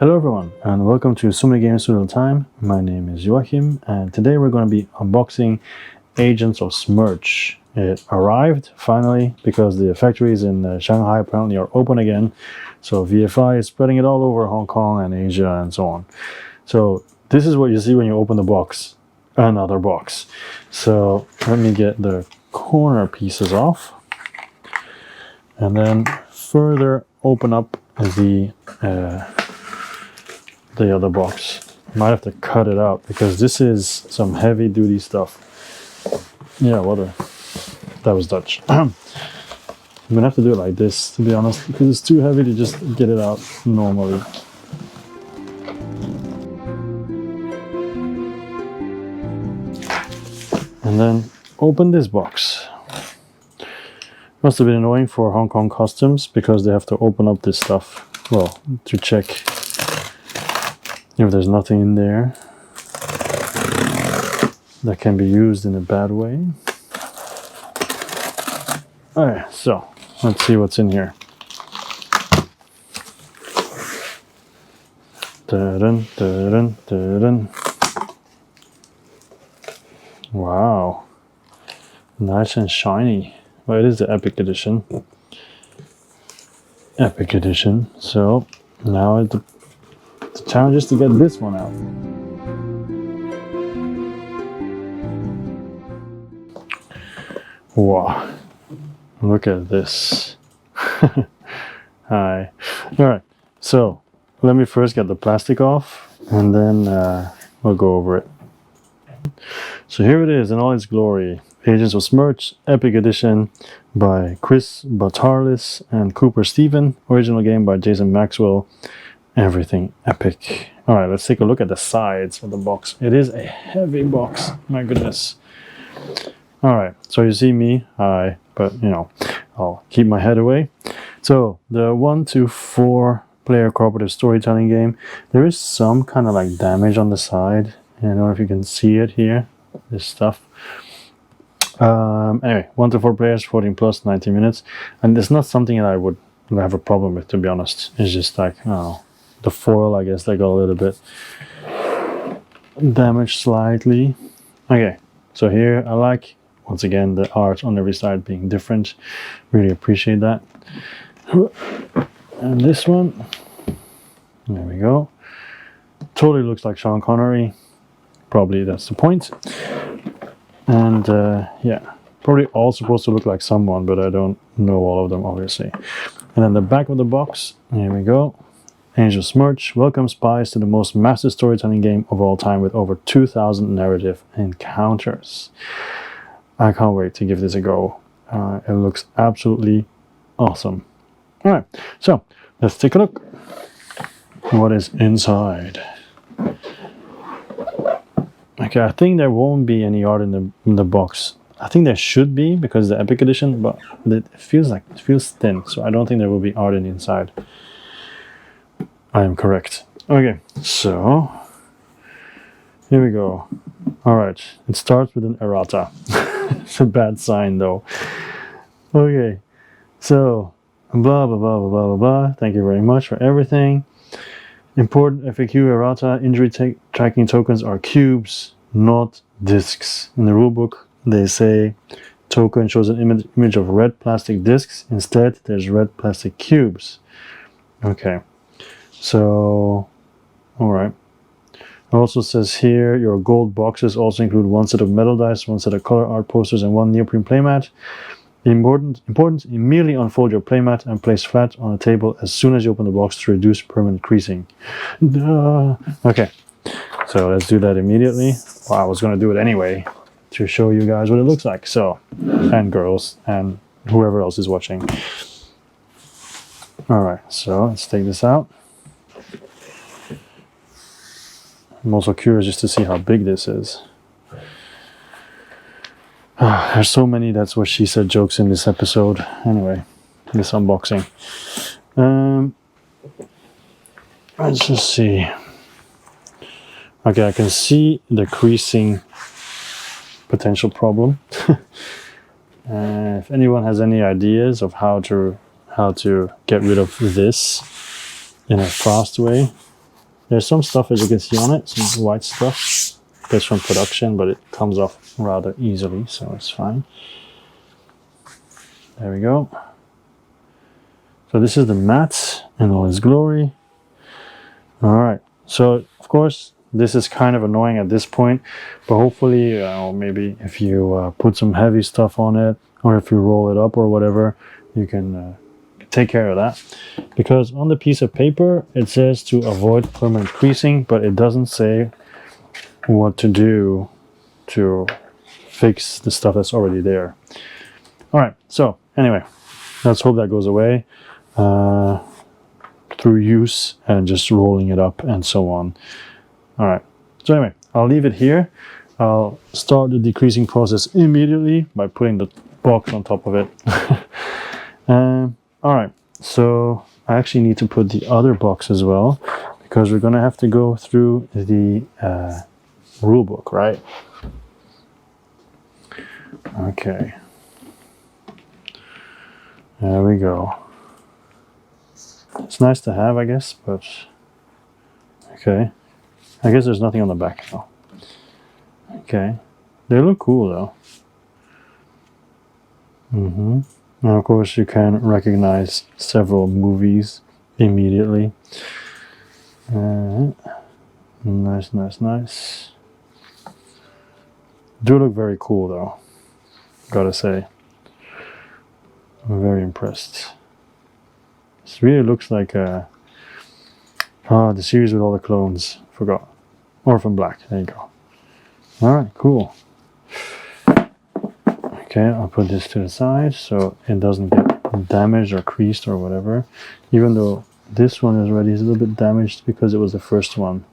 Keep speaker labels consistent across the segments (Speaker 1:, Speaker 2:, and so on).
Speaker 1: Hello everyone and welcome to So Many Games Little Time. My name is Joachim and today we're going to be unboxing Agents of Smersh. It arrived finally because the factories in Shanghai apparently are open again. So VFI is spreading it all over Hong Kong and Asia and so on. So this is what you see when you open the box. Another box. So let me get the corner pieces off and then further open up the other box. Might have to cut it out because this is some heavy duty stuff. Yeah, that was Dutch. I'm gonna have to do it like this, to be honest, because it's too heavy to just get it out normally. And then open this box. Must have been annoying for Hong Kong customs because they have to open up this stuff, well, to check if there's nothing in there that can be used in a bad way. Alright, so let's see what's in here. Dun, dun, dun, dun. Wow, nice and shiny. Well, it is the Epic Edition. Epic Edition. So now the challenge is to get this one out. Wow, look at this. Hi. Alright, so let me first get the plastic off and then we'll go over it. So here it is in all its glory. Agents of Smersh, Epic Edition by Chris Batarlis and Cooper Stephen. Original game by Jason Maxwell. Everything epic. Alright, let's take a look at the sides of the box. It is a heavy box, my goodness. Alright, so you see me, hi, but you know, I'll keep my head away. So, the 1 to 4 player cooperative storytelling game. There is some kind of like damage on the side. I don't know if you can see it here, this stuff. Anyway, 1 to 4 players, 14 plus, 90 minutes. And it's not something that I would have a problem with, to be honest. It's just like, I don't know, the foil, I guess, they got a little bit damaged slightly. Okay, so here I like, once again, the art on every side being different. Really appreciate that. And this one, there we go. Totally looks like Sean Connery. Probably that's the point. And yeah, probably all supposed to look like someone, but I don't know all of them, obviously. And then the back of the box, here we go. Agents of Smersh, welcome Spies to the most massive storytelling game of all time with over 2,000 narrative encounters. I can't wait to give this a go. It looks absolutely awesome. Alright, so let's take a look. What is inside? Okay, I think there won't be any art in the box. I think there should be because the Epic Edition, but it feels thin, so I don't think there will be art in the inside. I am correct. Okay, so here we go. All right, it starts with an errata. It's a bad sign though. Okay, so blah blah blah blah blah blah. Thank you very much for everything. Important FAQ errata. Injury tracking tokens are cubes, not discs. In the rulebook, they say token shows an image of red plastic discs. Instead, there's red plastic cubes. Okay, so all right. It also says here your gold boxes also include 1 set of metal dice, 1 set of color art posters, and 1 neoprene playmat. Important, immediately unfold your playmat and place flat on the table as soon as you open the box to reduce permanent creasing. Okay, so let's do that immediately. Well, I was going to do it anyway to show you guys what it looks like. So, and girls, and whoever else is watching. Alright, so let's take this out. I'm also curious just to see how big this is. There's so many that's what she said jokes in this episode. Anyway, this unboxing. Let's just see. Okay, I can see the creasing potential problem. If anyone has any ideas of how to get rid of this in a fast way, There's some stuff, as you can see on it, some white stuff. That's from production, but it comes off rather easily, so it's fine. There we go. So this is the mat in all its glory. All right, so of course this is kind of annoying at this point, but hopefully maybe if you put some heavy stuff on it, or if you roll it up or whatever, you can take care of that. Because on the piece of paper it says to avoid permanent creasing, but it doesn't say what to do to fix the stuff that's already there. All right, so anyway, let's hope that goes away through use and just rolling it up and so on. All right, so anyway, I'll leave it here. I'll start the decreasing process immediately by putting the box on top of it. All right, so I actually need to put the other box as well, because we're gonna have to go through the rulebook, right? Okay, there we go. It's nice to have, I guess, but okay. I guess there's nothing on the back though. Okay, they look cool though. And of course you can recognize several movies immediately. Nice, nice, nice. Do look very cool though, gotta say. I'm very impressed. This really looks like the series with all the clones. Forgot. Orphan Black, there you go. Alright, cool. Okay, I'll put this to the side so it doesn't get damaged or creased or whatever. Even though this one is already a little bit damaged because it was the first one.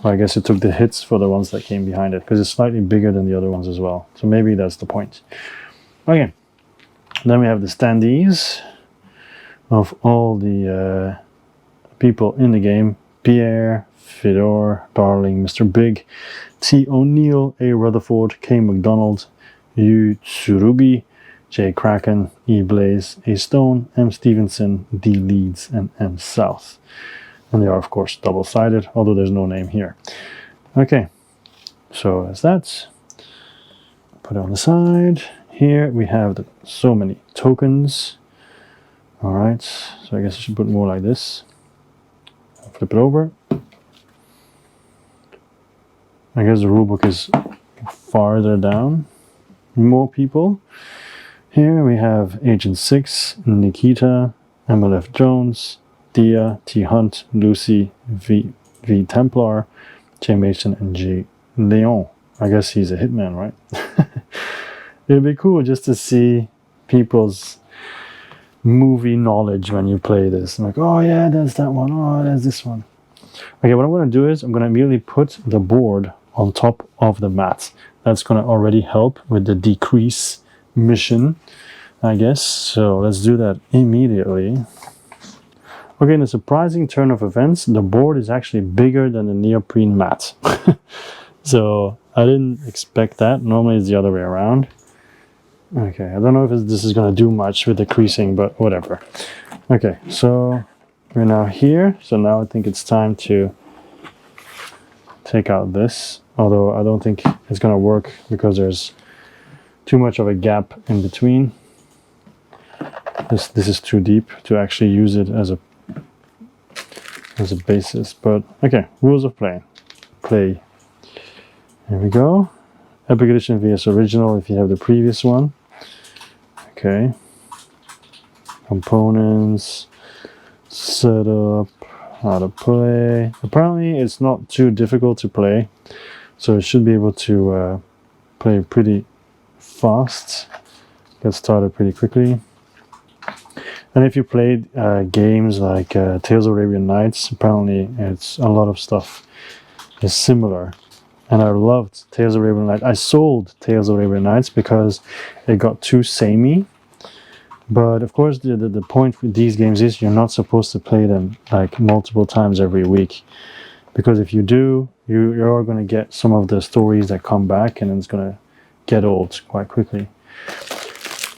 Speaker 1: Well, I guess it took the hits for the ones that came behind it, because it's slightly bigger than the other ones as well. So maybe that's the point. Okay, then we have the standees of all the people in the game. Pierre, Fedor, Darling, Mr. Big, T. O'Neill, A. Rutherford, K. McDonald, U. Tsurugi, J. Kraken, E. Blaze, A. Stone, M. Stevenson, D. Leeds, and M. South. And they are, of course, double-sided, although there's no name here. Okay, so that's that. Put it on the side. Here we have so many tokens. All right, so I guess I should put more like this. Flip it over. I guess the rulebook is farther down. More people. Here we have Agent 6, Nikita, MLF Jones, Dia, T. Hunt, Lucy, V. Templar, J. Mason, and J. Leon. I guess he's a hitman, right? It'd be cool just to see people's movie knowledge when you play this. I'm like, oh yeah, there's that one. Oh, there's this one. Okay, what I'm going to do is I'm going to immediately put the board on top of the mat. That's going to already help with the decrease mission, I guess. So let's do that immediately. Okay, in a surprising turn of events, the board is actually bigger than the neoprene mat. So I didn't expect that. Normally it's the other way around. Okay, I don't know if this is going to do much with the creasing, but whatever. Okay, so we're now here. So now I think it's time to take out this. Although I don't think it's going to work because there's too much of a gap in between. This is too deep to actually use it as a basis. But okay, rules of play. Here we go. Epic Edition vs Original if you have the previous one. Okay. Components, setup, how to play. Apparently it's not too difficult to play, so it should be able to play pretty fast. Get started pretty quickly. And if you played games like Tales of Arabian Nights, apparently it's a lot of stuff is similar. And I loved Tales of Arabian Nights. I sold Tales of Arabian Nights because it got too samey. But of course, the point with these games is you're not supposed to play them like multiple times every week. Because if you do, you're going to get some of the stories that come back and it's going to get old quite quickly.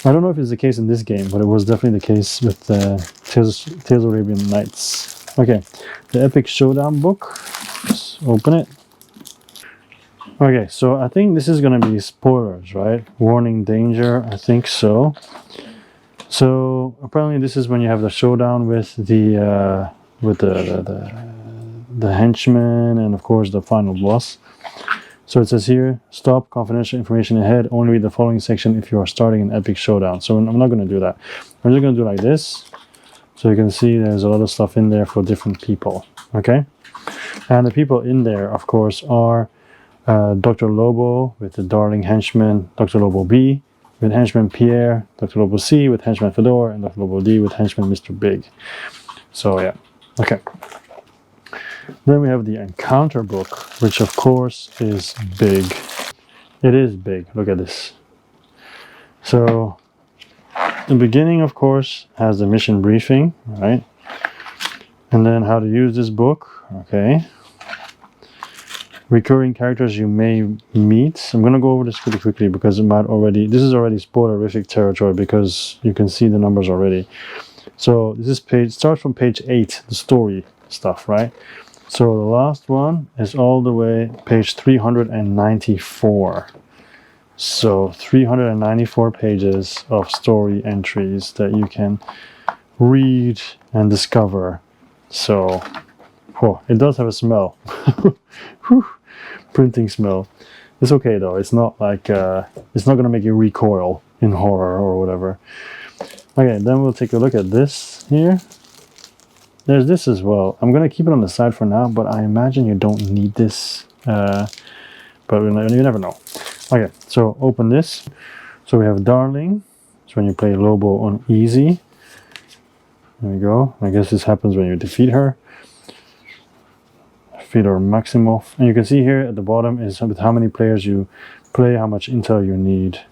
Speaker 1: I don't know if it's the case in this game, but it was definitely the case with Tales of Arabian Nights. Okay, the Epic Showdown book. Let's open it. Okay, so I think this is gonna be spoilers, right? Warning, danger. I think so. So apparently, this is when you have the showdown with the henchmen and of course the final boss. So it says here, stop confidential information ahead. Only read the following section if you are starting an epic showdown. So I'm not going to do that. I'm just going to do like this. So you can see there's a lot of stuff in there for different people. Okay. And the people in there, of course, are Dr. Lobo with the darling henchman, Dr. Lobo B with henchman Pierre, Dr. Lobo C with henchman Fedor, and Dr. Lobo D with henchman Mr. Big. So yeah. Okay. Then we have the encounter book, which of course is big. It is big. Look at this. So the beginning, of course, has the mission briefing, right? And then how to use this book. Okay. Recurring characters you may meet. I'm going to go over this pretty quickly because this is already spoilerific territory because you can see the numbers already. So this is starts from page 8, the story stuff, right? So the last one is all the way page 394. So 394 pages of story entries that you can read and discover. So, it does have a smell. Printing smell. It's okay though. It's not like it's not gonna make you recoil in horror or whatever. Okay, then we'll take a look at this here. There's this as well. I'm going to keep it on the side for now, but I imagine you don't need this. But you never know. Okay, so open this. So we have Darling. It's when you play Lobo on easy. There we go. I guess this happens when you defeat her. Fedor Maximov. And you can see here at the bottom is with how many players you play, how much intel you need.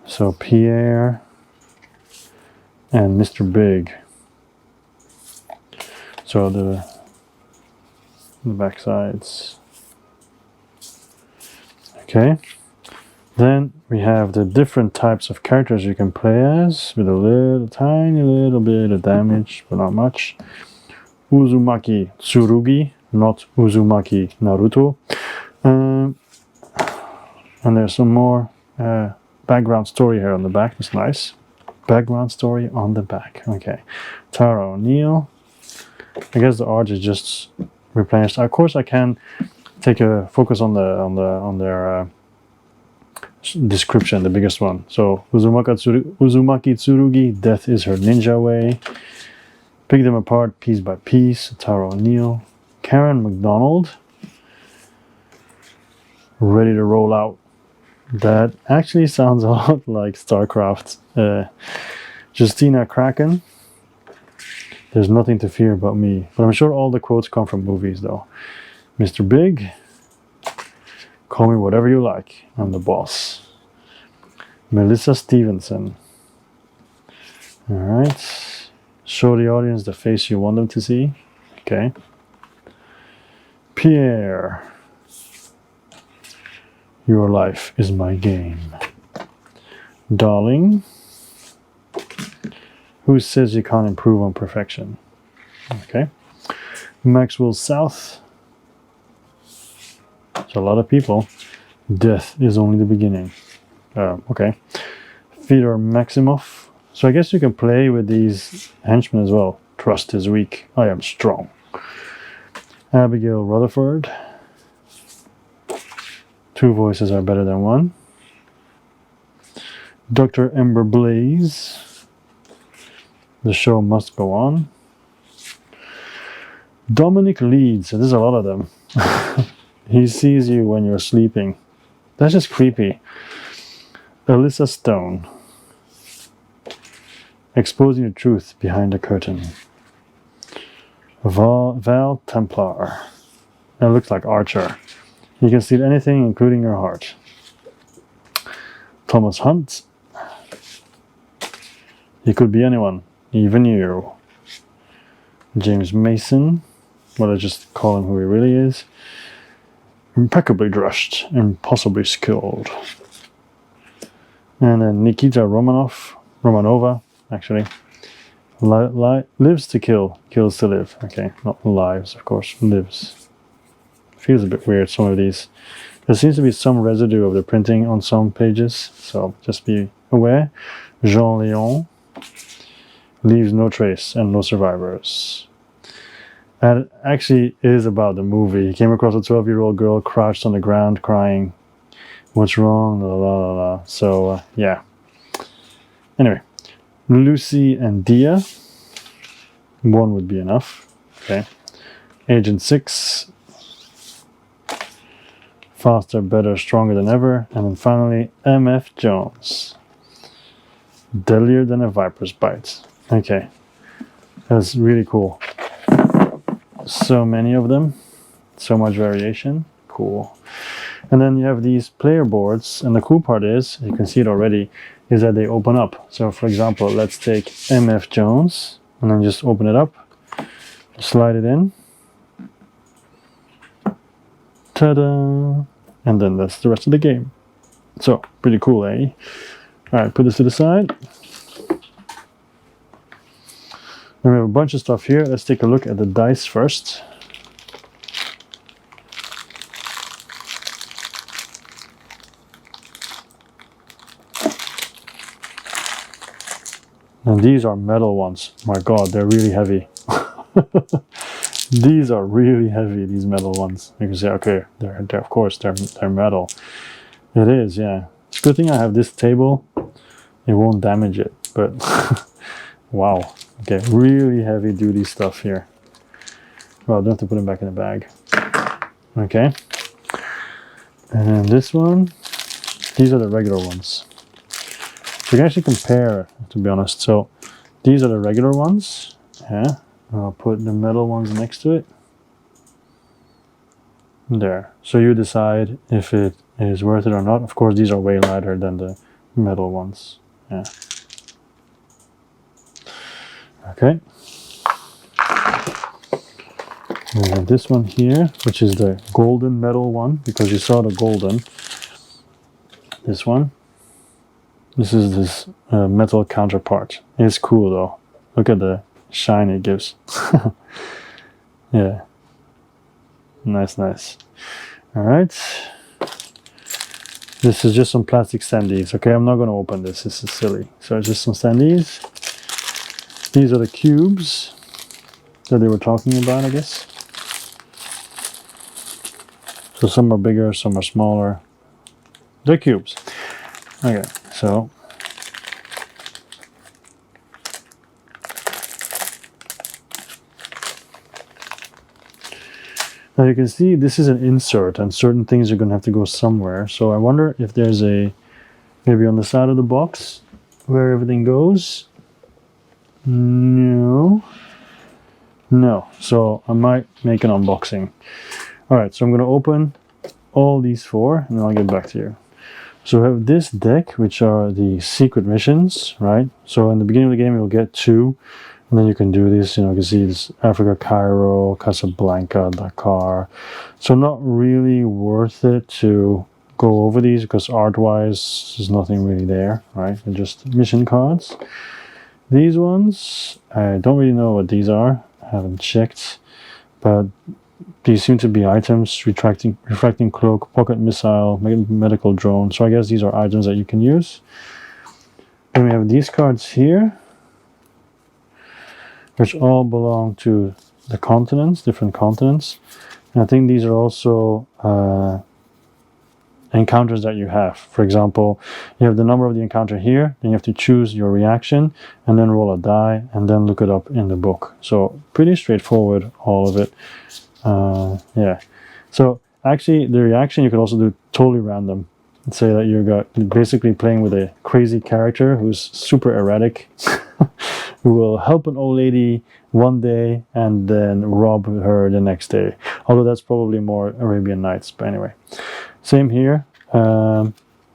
Speaker 1: So Pierre and Mr. Big. So the back sides. Okay. Then we have the different types of characters you can play as with a tiny little bit of damage, but not much. Uzumaki Tsurugi, not Uzumaki Naruto. And there's some more background story here on the back. It's nice. Background story on the back. Okay. Tara O'Neill. I guess the art is just replenished. Of course, I can take a focus on their description, the biggest one. So Uzumaki Tsurugi, death is her ninja way. Pick them apart piece by piece. Tara O'Neill, Karen McDonald, ready to roll out. That actually sounds a lot like StarCraft. Justina Kraken. There's nothing to fear but me. But I'm sure all the quotes come from movies though. Mr. Big. Call me whatever you like. I'm the boss. Melissa Stevenson. Alright. Show the audience the face you want them to see. Okay. Pierre. Your life is my game. Darling. Who says you can't improve on perfection? Okay. Maxwell South. It's a lot of people. Death is only the beginning. Okay. Fedor Maximov. So I guess you can play with these henchmen as well. Trust is weak. I am strong. Abigail Rutherford. Two voices are better than one. Dr. Ember Blaze. The show must go on. Dominic Leeds, and there's a lot of them. He sees you when you're sleeping. That's just creepy. Alyssa Stone. Exposing the truth behind the curtain. Val Templar. That looks like Archer. You can steal anything, including your heart. Thomas Hunt. He could be anyone. Even you. James Mason. Well, I just call him who he really is. Impeccably dressed, impossibly skilled. And then Nikita Romanova, actually. Lives to kill, kills to live. Okay, not lives, of course, lives. Feels a bit weird, some of these. There seems to be some residue of the printing on some pages, so just be aware. Jean Léon leaves no trace and no survivors. And it actually is about the movie. He came across a 12-year-old girl crouched on the ground crying. What's wrong? La la la la. So, yeah. Anyway, Lucy and Dia. One would be enough. Okay. Agent 6. Faster, better, stronger than ever. And then finally, MF Jones. Deadlier than a viper's bite. Okay. That's really cool. So many of them. So much variation. Cool. And then you have these player boards. And the cool part is, you can see it already, is that they open up. So for example, let's take MF Jones. And then just open it up. Slide it in. Ta-da! And then that's the rest of the game. So, pretty cool, eh? Alright, put this to the side. Then we have a bunch of stuff here. Let's take a look at the dice first. And these are metal ones. My god, they're really heavy. These are really heavy, these metal ones. You can say, okay, they're of course, they're metal. It is, yeah. It's a good thing I have this table. It won't damage it, but wow. Okay, really heavy duty stuff here. Well, I don't have to put them back in the bag. Okay. And this one, these are the regular ones. So you can actually compare, to be honest. So these are the regular ones. Yeah. I'll put the metal ones next to it. There. So you decide if it is worth it or not. Of course, these are way lighter than the metal ones. Yeah. Okay. We have this one here, which is the golden metal one, because you saw the golden. This one. This is this metal counterpart. It's cool though. Look at the shine it gives. Yeah. Nice, nice. Alright. This is just some plastic standees. Okay, I'm not going to open this. This is silly. So it's just some standees. These are the cubes that they were talking about, I guess. So some are bigger, some are smaller. They're cubes. Okay, so now you can see this is an insert and certain things are going to have to go somewhere. So I wonder if there's a, maybe on the side of the box where everything goes. No. No. So I might make an unboxing. Alright, so I'm going to open all these four and then I'll get back to you. So we have this deck, which are the secret missions, right? So in the beginning of the game you'll get 2. And then you can do this, you know, you can see this Africa, Cairo, Casablanca, Dakar. So not really worth it to go over these because art-wise there's nothing really there, right? They're just mission cards. These ones, I don't really know what these are. I haven't checked. But these seem to be items, refracting cloak, pocket missile, medical drone. So I guess these are items that you can use. Then we have these cards here, which all belong to the continents, different continents. And I think these are also encounters that you have. For example, you have the number of the encounter here, then you have to choose your reaction, and then roll a die, and then look it up in the book. So pretty straightforward, all of it. Yeah. So actually, the reaction you can also do totally random. Let's say that you're basically playing with a crazy character who's super erratic, who will help an old lady one day and then rob her the next day. Although that's probably more Arabian Nights, but anyway. Same here. Oh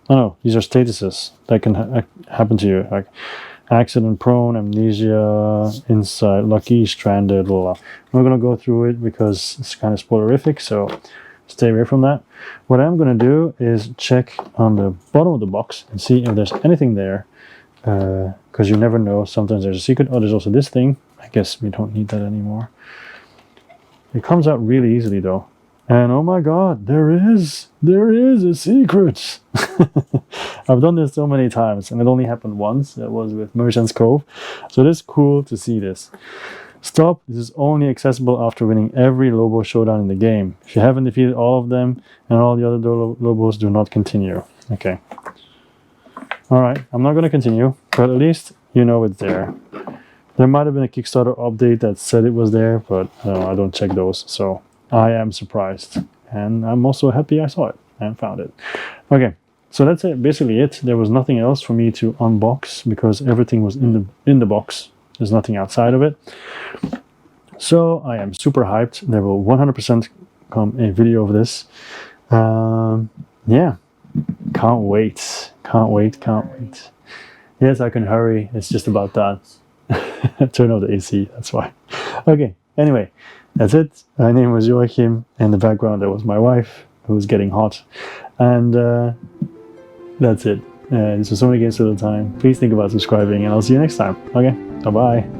Speaker 1: no, these are statuses that can happen to you, like accident prone, amnesia, inside, lucky, stranded, blah, blah. I'm not going to go through it because it's kind of spoilerific, so stay away from that. What I'm going to do is check on the bottom of the box and see if there's anything there because you never know. Sometimes there's a secret. Oh, there's also this thing. I guess we don't need that anymore. It comes out really easily though. And oh my god, there is a secret. I've done this so many times and it only happened once. It was with Merchant's Cove. So it is cool to see this. Stop. This is only accessible after winning every Lobo showdown in the game. If you haven't defeated all of them and all the other Lobos, do not continue. Okay. Alright, I'm not going to continue, but at least you know it's there. There might have been a Kickstarter update that said it was there, but I don't check those, so I am surprised. And I'm also happy I saw it and found it. Okay, so that's it. Basically it. There was nothing else for me to unbox because everything was in the box. There's nothing outside of it. So I am super hyped. There will 100% come a video of this. Yeah, can't wait. Can't wait. Yes, I can hurry. It's just about that. Turn off the AC, that's why. Okay, anyway, that's it. My name was Joachim. In the background, there was my wife, who was getting hot. And that's it. This was so many games at a time. Please think about subscribing, and I'll see you next time. Okay, bye-bye.